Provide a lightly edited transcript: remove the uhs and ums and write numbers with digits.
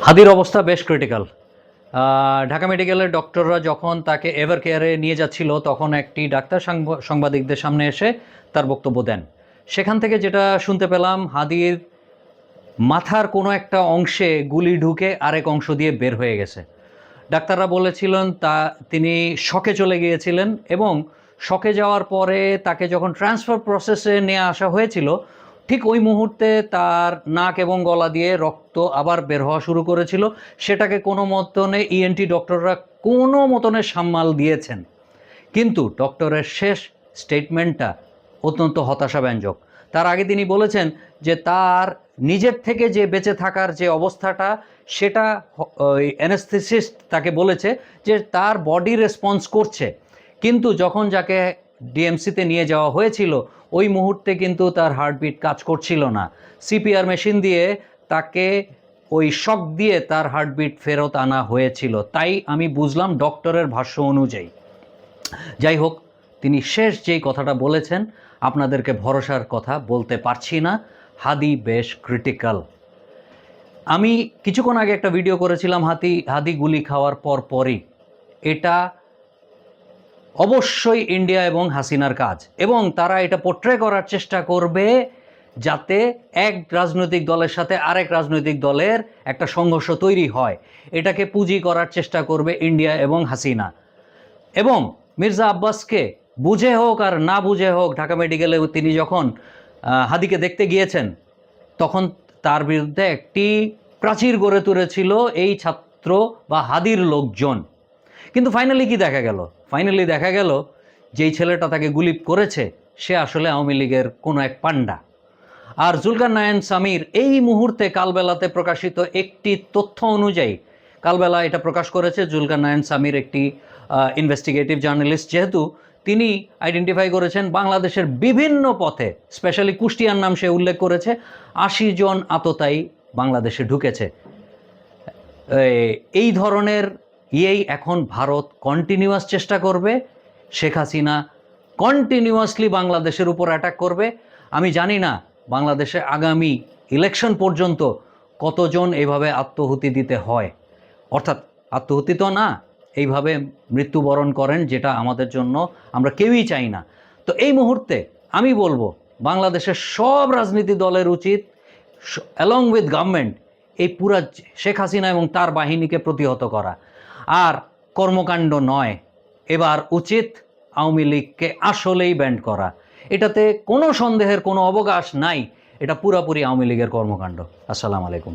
হাদির অবস্থা বেশ ক্রিটিক্যাল। ঢাকা মেডিকেলের ডক্টররা যখন তাকে এভার কেয়ারে নিয়ে যাচ্ছিল তখন একটি ডাক্তার সাংবাদিকদের সামনে এসে তার বক্তব্য দেন। সেখান থেকে যেটা শুনতে পেলাম, হাদির মাথার কোনো একটা অংশে গুলি ঢুকে আরেক অংশ দিয়ে বের হয়ে গেছে। ডাক্তাররা বলেছিলেন তিনি শকে চলে গিয়েছিলেন এবং শকে যাওয়ার পরে তাকে যখন ট্রান্সফার প্রসেসে নিয়ে আসা হয়েছিল ঠিক ওই মুহূর্তে তার নাক এবং গলা দিয়ে রক্ত আবার বের হওয়া শুরু করেছিল। সেটাকে কোনো মতনে ইএনটি ডক্টররা কোনো মতনে সামাল দিয়েছেন, কিন্তু ডক্টরের শেষ স্টেটমেন্টটা অত্যন্ত হতাশাব্যঞ্জক। তার আগে তিনি বলেছেন যে তার নিজের থেকে যে বেঁচে থাকার যে অবস্থাটা সেটা ওই অ্যানেস্থেসিস্ট তাকে বলেছে যে তার বডি রেসপন্স করছে, কিন্তু যখন যাকে ডিএমসিতে নিয়ে যাওয়া হয়েছিল ওই মুহূর্তে কিন্তু তার হার্টবিট কাজ করছিল না। সিপিআর মেশিন দিয়ে তাকে ওই শক দিয়ে তার হার্টবিট ফেরত আনা হয়েছিল, তাই আমি বুঝলাম ডক্টরের ভাষ্য অনুযায়ী। যাই হোক, তিনি শেষ যেই কথাটা বলেছেন আপনাদেরকে ভরসার কথা বলতে পারছি না। হাদি বেশ ক্রিটিক্যাল। আমি কিছুক্ষণ আগে একটা ভিডিও করেছিলাম হাদি গুলি খাওয়ার পরই। এটা অবশ্যই ইন্ডিয়া এবং হাসিনার কাজ, এবং তারা এটা পোট্রে করার চেষ্টা করবে যাতে এক রাজনৈতিক দলের সাথে আরেক রাজনৈতিক দলের একটা সংঘর্ষ তৈরি হয়। এটাকে পুঁজি করার চেষ্টা করবে ইন্ডিয়া এবং হাসিনা। এবং মির্জা আব্বাসকে বুঝে হোক আর না বুঝে হোক, ঢাকা মেডিকেলে তিনি যখন হাদিকে দেখতে গিয়েছেন তখন তার বিরুদ্ধে একটি প্রাচীর গড়ে তুলেছিল এই ছাত্র বা হাদির লোকজন। কিন্তু ফাইনালি কি দেখা গেল? ফাইনালি দেখা গেল যেই ছেলেটা তাকে গুলি করেছে সে আসলে আওয়ামী লীগের কোনো এক পান্ডা। আর জুলকারনায়েন সামির এই মুহূর্তে কালবেলাতে প্রকাশিত একটি তথ্য অনুযায়ী, কালবেলা এটা প্রকাশ করেছে জুলকারনায়েন সামির একটি ইনভেস্টিগেটিভ জার্নালিস্ট, যেহেতু তিনি আইডেন্টিফাই করেছেন বাংলাদেশের বিভিন্ন পথে, স্পেশালি কুষ্টিয়ার নাম সে উল্লেখ করেছে, ৮০ জন আততায়ী বাংলাদেশে ঢুকেছে। এই ধরনের এখন ভারত কন্টিনিউয়াস চেষ্টা করবে, শেখ হাসিনা কন্টিনিউয়াসলি বাংলাদেশের উপর অ্যাটাক করবে। আমি জানি না বাংলাদেশে আগামী ইলেকশন পর্যন্ত কতজন এইভাবে আত্মহুতি দিতে হয়, অর্থাৎ আত্মহুতি তো না, এইভাবে মৃত্যুবরণ করেন, যেটা আমাদের জন্য আমরা কেউই চাই না। তো এই মুহূর্তে আমি বলবো বাংলাদেশের সব রাজনীতি দলের উচিত অ্যালং উইথ গভর্নমেন্ট এই পুরা শেখ হাসিনা এবং তার বাহিনীকে প্রতিহত করা, আর কর্মকাণ্ড নয়। এবার উচিত আওয়ামী লীগকে আসলেই ব্যান্ড করা। এটাতে কোনো সন্দেহের কোনো অবকাশ নাই, এটা পুরাপুরি আওয়ামী লীগের কর্মকাণ্ড। আসসালামু আলাইকুম।